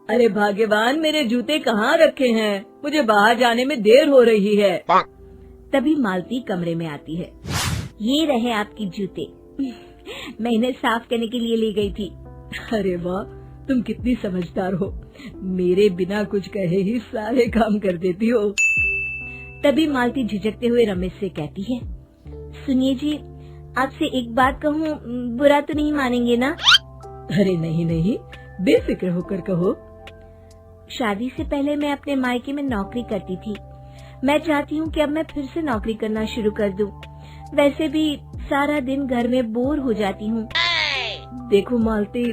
अरे भाग्यवान, मेरे जूते कहाँ रखे हैं? मुझे बाहर जाने में देर हो रही है। तभी मालती कमरे में आती है। ये रहे आपकी जूते। मैं इन्हें साफ करने के लिए ले गई थी। अरे वाह, तुम कितनी समझदार हो। मेरे बिना कुछ कहे ही सारे काम कर देती हो। तभी मालती झिझकते हुए रमेश से कहती है, सुनिए जी, आपसे एक बात कहूँ, बुरा तो नहीं मानेंगे ना? अरे नहीं नहीं, बेफिक्र होकर कहो। शादी से पहले मैं अपने मायके में नौकरी करती थी। मैं चाहती हूँ कि अब मैं फिर से नौकरी करना शुरू कर दूं। वैसे भी सारा दिन घर में बोर हो जाती हूँ। देखो मालती,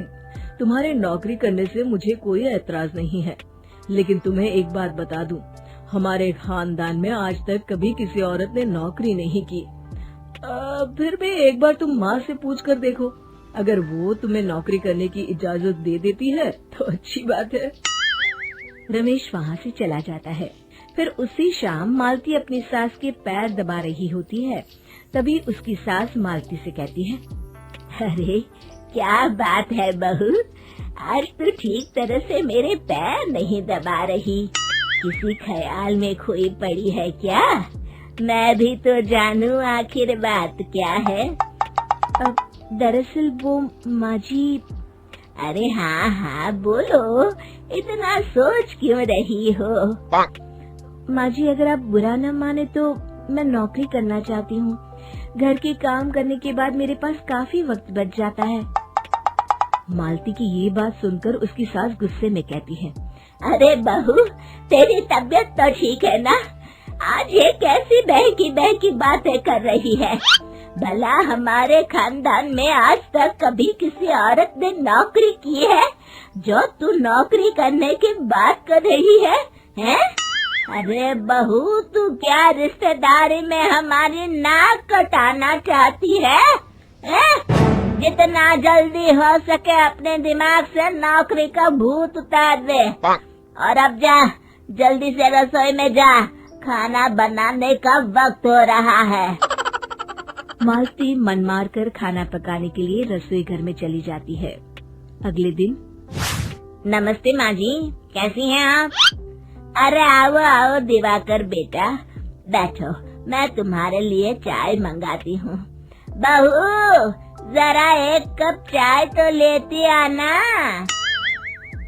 तुम्हारे नौकरी करने से मुझे कोई ऐतराज नहीं है, लेकिन तुम्हें एक बात बता दूं, हमारे खानदान में आज तक कभी किसी औरत ने नौकरी नहीं की। फिर भी एक बार तुम माँ से पूछ कर देखो, अगर वो तुम्हें नौकरी करने की इजाजत दे देती है तो अच्छी बात है। रमेश वहाँ से चला जाता है। फिर उसी शाम मालती अपनी सास के पैर दबा रही होती है। तभी उसकी सास मालती से कहती है, अरे क्या बात है बहू, आज तो ठीक तरह से मेरे पैर नहीं दबा रही। किसी ख्याल में खोई पड़ी है क्या? मैं भी तो जानूं आखिर बात क्या है। दरअसल वो माँ जी। अरे हाँ हाँ बोलो, इतना सोच क्यों रही हो? माँ जी, अगर आप बुरा न माने तो मैं नौकरी करना चाहती हूँ। घर के काम करने के बाद मेरे पास काफी वक्त बच जाता है। मालती की ये बात सुनकर उसकी सास गुस्से में कहती है, अरे बहू, तेरी तबीयत तो ठीक है ना? आज ये कैसी बहकी बातें कर रही है? भला हमारे खानदान में आज तक कभी किसी औरत ने नौकरी की है जो तू नौकरी करने की बात कर रही है, हैं? अरे बहू, तू क्या रिश्तेदारी में हमारी नाक कटाना चाहती है? जितना जल्दी हो सके अपने दिमाग से नौकरी का भूत उतार दे, और अब जा, जल्दी से रसोई में जा, खाना बनाने का वक्त हो रहा है। मालती मन मार कर खाना पकाने के लिए रसोई घर में चली जाती है। अगले दिन, नमस्ते माँ जी, कैसी हैं आप? अरे आओ आओ दिवाकर बेटा, बैठो, मैं तुम्हारे लिए चाय मंगाती हूँ। बहू, जरा एक कप चाय तो लेती आना।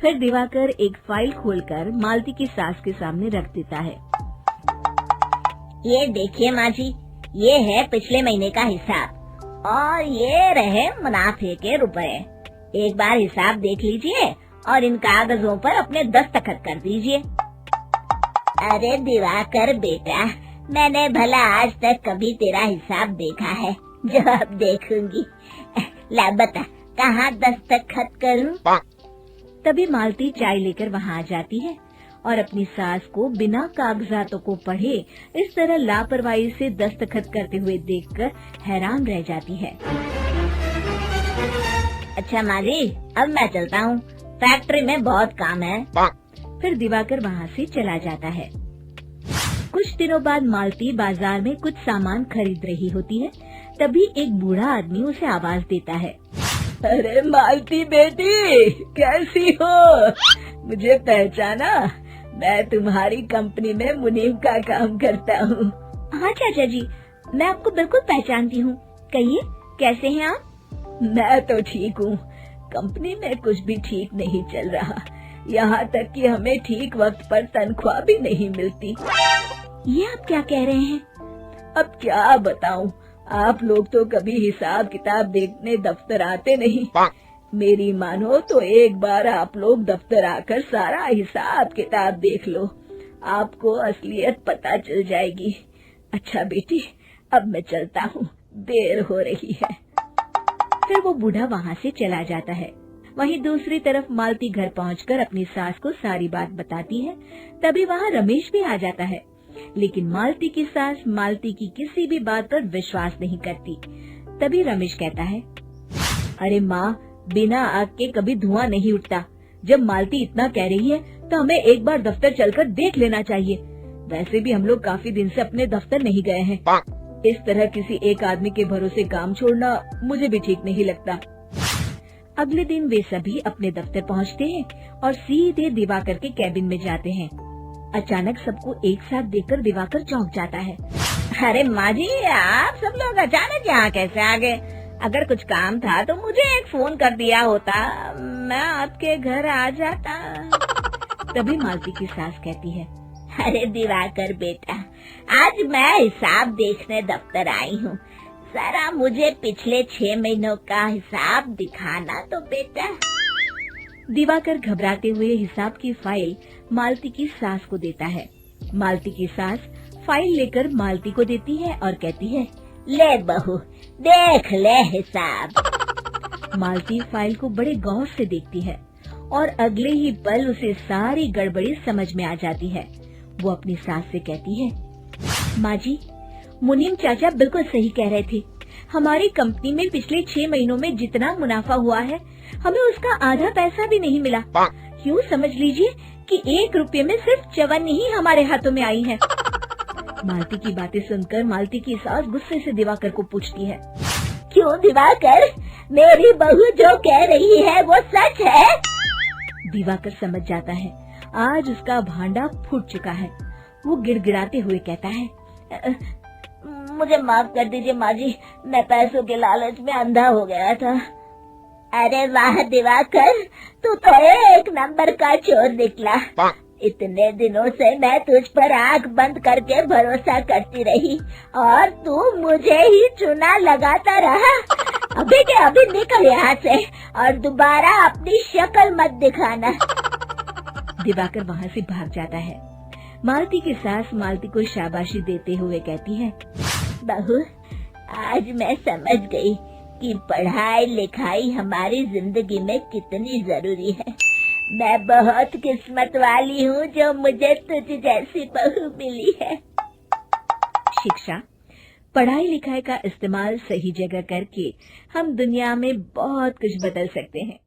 फिर दिवाकर एक फाइल खोलकर मालती की सास के सामने रख देता है। ये देखिए माँ जी, ये है पिछले महीने का हिसाब और ये रहे मुनाफे के रुपए। एक बार हिसाब देख लीजिए और इन कागजों पर अपने दस्तखत कर दीजिए। अरे दिवाकर बेटा, मैंने भला आज तक कभी तेरा हिसाब देखा है जो अब देखूंगी? ला बता, कहाँ दस्तखत करूं? तभी मालती चाय लेकर वहाँ आ जाती है और अपनी सास को बिना कागजातों को पढ़े इस तरह लापरवाही से दस्तखत करते हुए देखकर हैरान रह जाती है। अच्छा माँ जी, अब मैं चलता हूँ, फैक्ट्री में बहुत काम है। फिर दिवाकर वहाँ से चला जाता है। कुछ दिनों बाद मालती बाजार में कुछ सामान खरीद रही होती है। तभी एक बूढ़ा आदमी उसे आवाज देता है, अरे मालती बेटी, कैसी हो? मुझे पहचाना? मैं तुम्हारी कंपनी में मुनीम का काम करता हूँ। हाँ चाचा जी, मैं आपको बिल्कुल पहचानती हूँ। कहिए, कैसे हैं आप? मैं तो ठीक हूँ। कंपनी में कुछ भी ठीक नहीं चल रहा, यहाँ तक कि हमें ठीक वक्त पर तनख्वाह भी नहीं मिलती। ये आप क्या कह रहे हैं? अब क्या बताऊँ, आप लोग तो कभी हिसाब किताब देखने दफ्तर आते नहीं। मेरी मानो तो एक बार आप लोग दफ्तर आकर सारा हिसाब किताब देख लो, आपको असलियत पता चल जाएगी। अच्छा बेटी, अब मैं चलता हूँ, देर हो रही है। फिर वो बूढ़ा वहाँ से चला जाता है। वहीं दूसरी तरफ मालती घर पहुंचकर अपनी सास को सारी बात बताती है। तभी वहाँ रमेश भी आ जाता है, लेकिन मालती की सास मालती की किसी भी बात पर विश्वास नहीं करती। तभी रमेश कहता है, अरे माँ, बिना आग के कभी धुआं नहीं उठता। जब मालती इतना कह रही है तो हमें एक बार दफ्तर चलकर देख लेना चाहिए। वैसे भी हम लोग काफी दिन से अपने दफ्तर नहीं गए हैं। इस तरह किसी एक आदमी के भरोसे काम छोड़ना मुझे भी ठीक नहीं लगता। अगले दिन वे सभी अपने दफ्तर पहुंचते हैं और सीधे दिवाकर के कैबिन में जाते हैं। अचानक सबको एक साथ देखकर दिवाकर चौंक जाता है। अरे माँ जी, आप सब लोग अचानक यहाँ कैसे आ गए? अगर कुछ काम था तो मुझे एक फोन कर दिया होता, मैं आपके घर आ जाता। तभी मालती की सास कहती है, अरे दिवाकर बेटा, आज मैं हिसाब देखने दफ्तर आई हूँ, जरा मुझे पिछले 6 महीनों का हिसाब दिखाना तो बेटा। दिवाकर घबराते हुए हिसाब की फाइल मालती की सास को देता है। मालती की सास फाइल लेकर मालती को देती है और कहती है, ले बहू, देख ले हिसाब। मालती फाइल को बड़े गौर से देखती है और अगले ही पल उसे सारी गड़बड़ी समझ में आ जाती है। वो अपनी सास से कहती है, माँ जी, मुनीम चाचा बिल्कुल सही कह रहे थे। हमारी कंपनी में पिछले 6 महीनों में जितना मुनाफा हुआ है, हमें उसका आधा पैसा भी नहीं मिला। यूँ समझ लीजिए कि 1 रुपये में सिर्फ चवन्नी ही हमारे हाथों में आई है। मालती की बातें सुनकर मालती की सास गुस्से से दिवाकर को पूछती है, क्यों दिवाकर, मेरी बहू जो कह रही है वो सच है? दिवाकर समझ जाता है आज उसका भांडा फूट चुका है। वो गिड़गिड़ाते हुए कहता है, मुझे माफ कर दीजिए माँ जी, मैं पैसों के लालच में अंधा हो गया था। अरे वाह दिवाकर, तू तो एक नंबर का चोर निकला। इतने दिनों से मैं तुझ पर आंख बंद करके भरोसा करती रही और तू मुझे ही चुना लगाता रहा। अभी के अभी निकल यहाँ से और दोबारा अपनी शक्ल मत दिखाना। दिवाकर वहाँ से भाग जाता है। मालती की सास मालती को शाबाशी देते हुए कहती है, बहू, आज मैं समझ गई कि पढ़ाई लिखाई हमारी जिंदगी में कितनी जरूरी है। मैं बहुत किस्मत वाली हूँ जो मुझे तुझ जैसी बहू मिली है। शिक्षा, पढ़ाई लिखाई का इस्तेमाल सही जगह करके हम दुनिया में बहुत कुछ बदल सकते हैं।